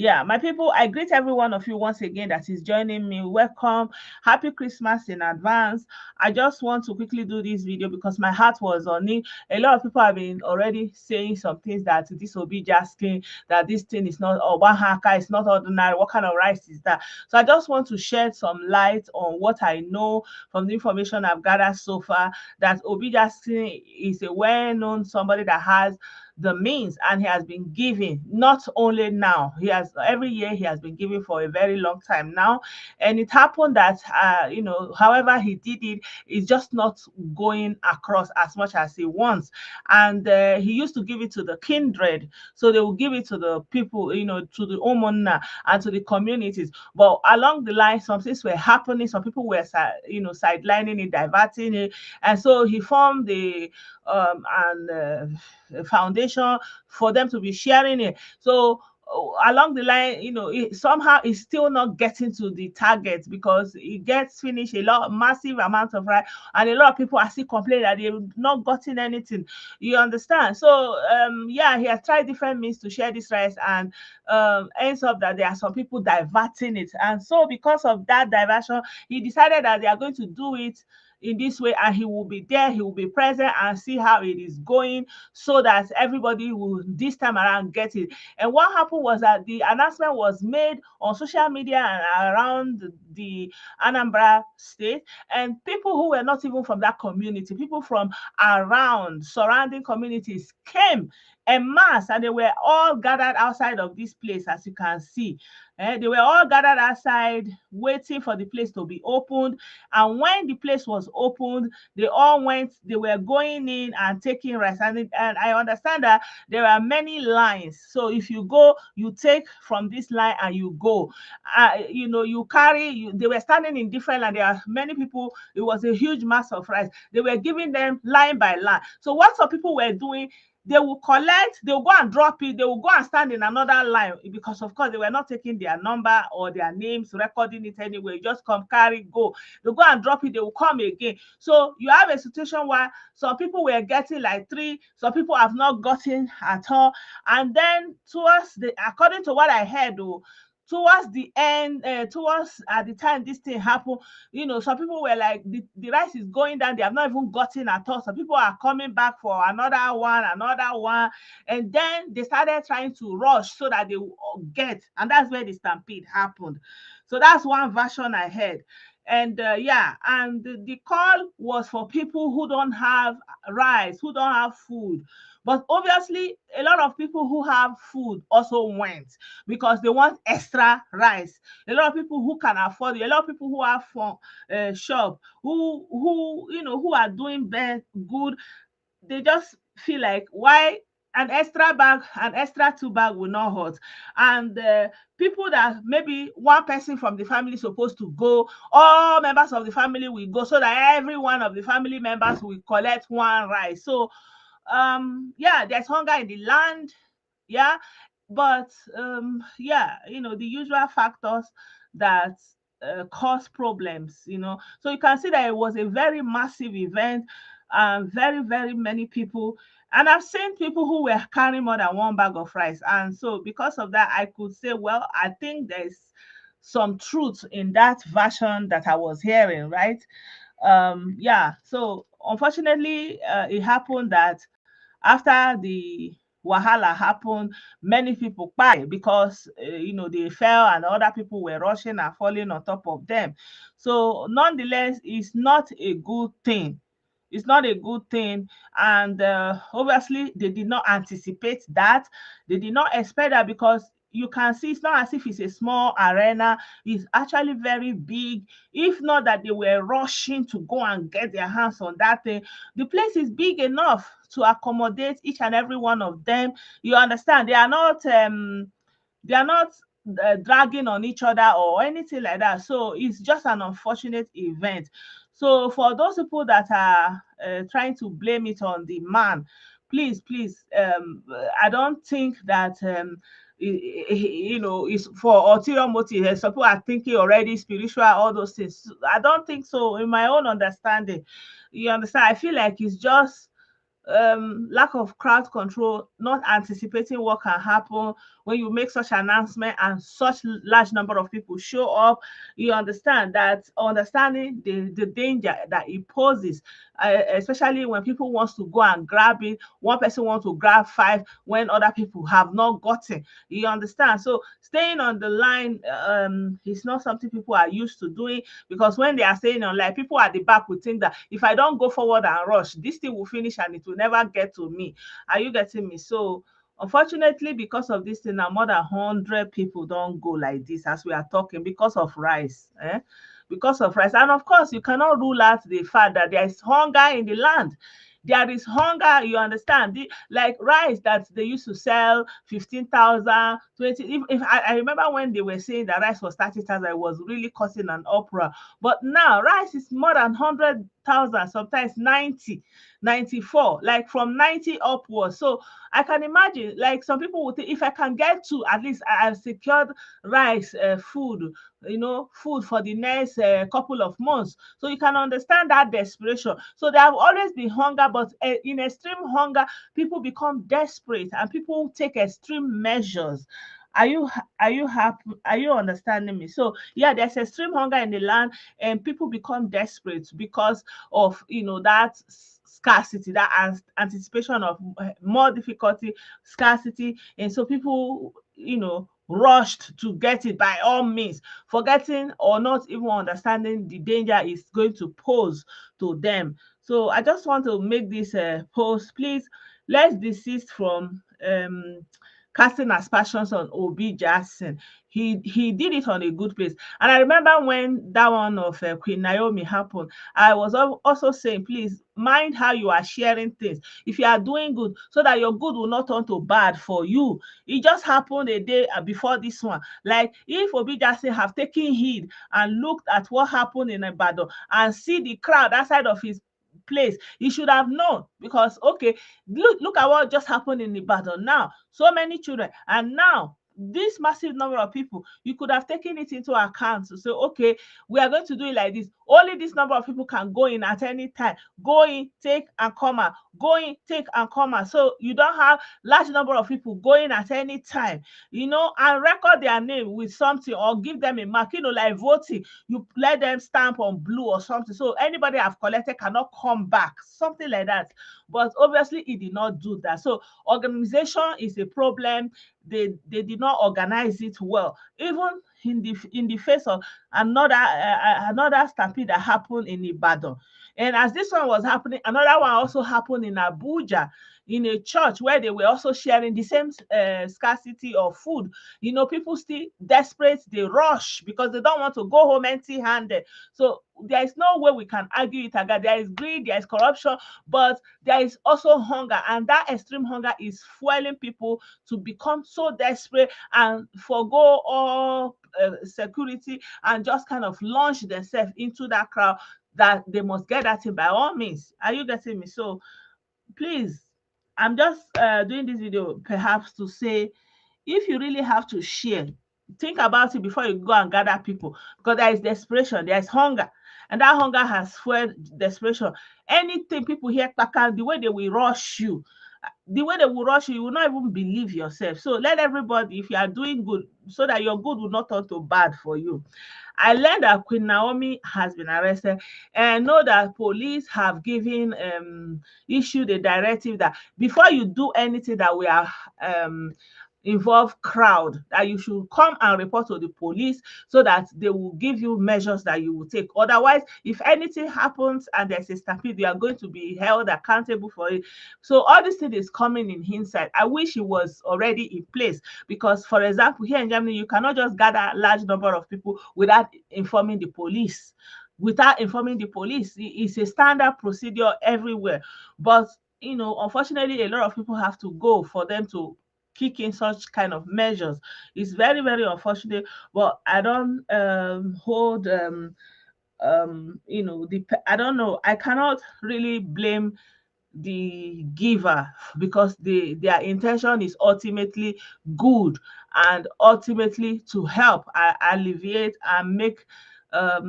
Yeah, my people, I greet every one of you once again that is joining me. Welcome. Happy Christmas in advance. I just want to quickly do this video because my heart was on it. A lot of people have been already saying some things that this Obijackson, that this thing is not, or Oaxaca is not ordinary. What kind of rice is that? So I just want to shed some light on what I know from the information I've gathered so far, that Obijackson is a well-known somebody that has the means, and he has been giving not only now, he has every year, he has been giving for a very long time now. And it happened that however he did it is just not going across as much as he wants. And he used to give it to the kindred, so they will give it to the people, to the homeowner and to the communities. But along the line, some things were happening, some people were sidelining it, diverting it. And so he formed the foundation for them to be sharing it. So along the line, somehow it's still not getting to the target because it gets finished a lot, massive amount of rice, and a lot of people are still complaining that they've not gotten anything. You understand? So yeah, he has tried different means to share this rice, and ends up that there are some people diverting it. And so because of that diversion, he decided that they are going to do it in this way, and he will be there, he will be present and see how it is going, so that everybody will this time around get it. And what happened was that the announcement was made on social media and around the Anambra state, and people who were not even from that community, people from around surrounding communities came en masse, and they were all gathered outside of this place, as you can see. They were all gathered outside waiting for the place to be opened. And when the place was opened, they all went, they were going in and taking rest. And I understand that there are many lines. So if you go, you take from this line and you go. You carry, they were standing in different lines. There are many people, it was a huge mass of rice. They were giving them line by line. So what some people were doing, they will collect, they will go and drop it, they will go and stand in another line, because of course they were not taking their number or their names, recording it anyway. You just come, carry, go. They go and drop it, they will come again. So you have a situation where some people were getting like three, some people have not gotten at all. And then towards the, according to what I heard, though, towards the end, towards at the time this thing happened, some people were like, the rice is going down, they have not even gotten at all. Some people are coming back for another one, and then they started trying to rush so that they will get, and that's where the stampede happened. So that's one version I heard. And yeah, and the call was for people who don't have rice, who don't have food. But obviously, a lot of people who have food also went because they want extra rice. A lot of people who can afford it, a lot of people who have shop, who are doing good, they just feel like, why an extra bag, an extra two bag will not hurt. And people that maybe one person from the family is supposed to go, all members of the family will go, so that every one of the family members will collect one rice. So yeah, there's hunger in the land. Yeah, but yeah, the usual factors that cause problems. So you can see that it was a very massive event, and very, very many people. And I've seen people who were carrying more than one bag of rice. And so because of that, I could say, well, I think there's some truth in that version that I was hearing, right? Yeah, so unfortunately, it happened that after the wahala happened, many people cried because they fell, and other people were rushing and falling on top of them. So nonetheless, it's not a good thing. It's not a good thing. And obviously they did not anticipate that. They did not expect that, because you can see it's not as if it's a small arena. It's actually very big. If not that they were rushing to go and get their hands on that thing, the place is big enough to accommodate each and every one of them. You understand? They are not dragging on each other or anything like that. So it's just an unfortunate event. So for those people that are trying to blame it on the man, please, please, I don't think that it's for ulterior motive. Some people are thinking already spiritual, all those things. I don't think so. In my own understanding, you understand. I feel like it's just lack of crowd control, not anticipating what can happen when you make such announcement and such large number of people show up. You understand that, understanding the danger that it poses, especially when people wants to go and grab it. One person wants to grab five when other people have not gotten. You understand? So staying on the line is not something people are used to doing, because when they are staying on line, people at the back will think that if I don't go forward and rush, this thing will finish and it will never get to me. Are you getting me? So unfortunately, because of this thing, now more than 100 people don't go like this as we are talking, because of rice. Because of rice. And of course, you cannot rule out the fact that there is hunger in the land. There is hunger, you understand, like rice that they used to sell 15,000, 20. If I remember when they were saying that rice was 30,000, it was really causing an uproar. But now rice is more than 100,000, sometimes 90, 94, like from 90 upwards. So I can imagine, like some people would think, if I can get to, at least I have secured rice, food, food for the next couple of months. So you can understand that desperation. So there have always been hunger, but in extreme hunger, people become desperate and people take extreme measures. Are you happy? Are you understanding me? So yeah, there's extreme hunger in the land, and people become desperate because of that scarcity, that anticipation of more difficulty, scarcity, and so people rushed to get it by all means, forgetting or not even understanding the danger it's going to pose to them. So I just want to make this post. Please, let's desist from casting aspersions on Obijackson. He did it on a good place. And I remember when that one of Queen Naomi happened, I was also saying, please mind how you are sharing things. If you are doing good, so that your good will not turn to bad for you. It just happened a day before this one. Like if Obijackson have taken heed and looked at what happened in Ibadan and see the crowd outside of his place, he should have known, because okay, look at what just happened in Ibadan now. So many children, and now this massive number of people, you could have taken it into account to say, okay, we are going to do it like this. Only this number of people can go in at any time. Go in, take and come out. Go in, take and come out. So you don't have large number of people going at any time, and record their name with something or give them a mark, like voting. You let them stamp on blue or something. So anybody have collected cannot come back, something like that. But obviously, he did not do that. So organization is a problem. They did not organize it well, even in the face of another stampede that happened in Ibadan. And as this one was happening, another one also happened in Abuja, in a church where they were also sharing the same scarcity of food. People still desperate, they rush because they don't want to go home empty-handed. So there is no way we can argue it again. There is greed, there is corruption, but there is also hunger, and that extreme hunger is fueling people to become so desperate and forgo all security and just kind of launch themselves into that crowd, that they must get that thing by all means. Are you getting me? So please, I'm just doing this video perhaps to say, if you really have to share, think about it before you go and gather people, because there is desperation, there is hunger, and that hunger has fueled desperation. Anything people hear, the way they will rush you, you will not even believe yourself. So let everybody, if you are doing good, so that your good will not turn to bad for you. I learned that Queen Naomi has been arrested, and know that police have given issued a directive that before you do anything that we are involve crowd, that you should come and report to the police, so that they will give you measures that you will take. Otherwise, if anything happens and there's a stampede, you are going to be held accountable for it. So all this thing is coming in hindsight. I wish it was already in place, because for example, here in Germany, you cannot just gather a large number of people without informing the police. It's a standard procedure everywhere. But unfortunately, a lot of people have to go for them to kick in such kind of measures. It's very, very unfortunate, but I don't hold I don't know. I cannot really blame the giver, because their intention is ultimately good, and ultimately to help alleviate and make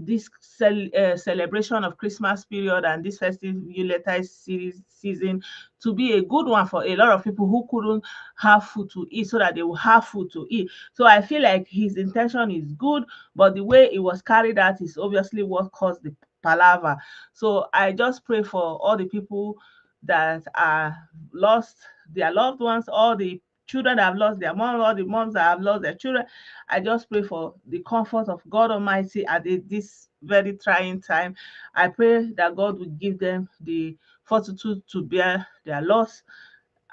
this celebration of Christmas period and this festive Yuletide season to be a good one for a lot of people who couldn't have food to eat, so that they will have food to eat. So I feel like his intention is good, but the way it was carried out is obviously what caused the palaver. So I just pray for all the people that are lost their loved ones, all the children that have lost their mom, all the moms that have lost their children. I just pray for the comfort of God Almighty at this very trying time. I pray that God will give them the fortitude to bear their loss.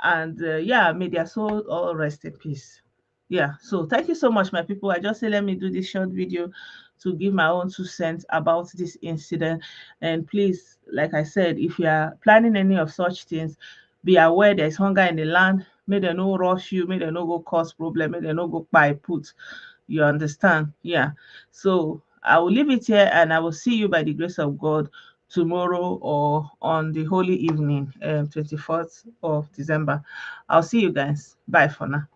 And yeah, may their soul all rest in peace. Yeah, so thank you so much, my people. I just say let me do this short video to give my own 2 cents about this incident. And please, like I said, if you are planning any of such things, be aware there's hunger in the land. May they no rush you, may they no go cause problem, may they no go buy put. You understand? Yeah. So I will leave it here, and I will see you by the grace of God tomorrow or on the holy evening, 24th of December. I'll see you guys. Bye for now.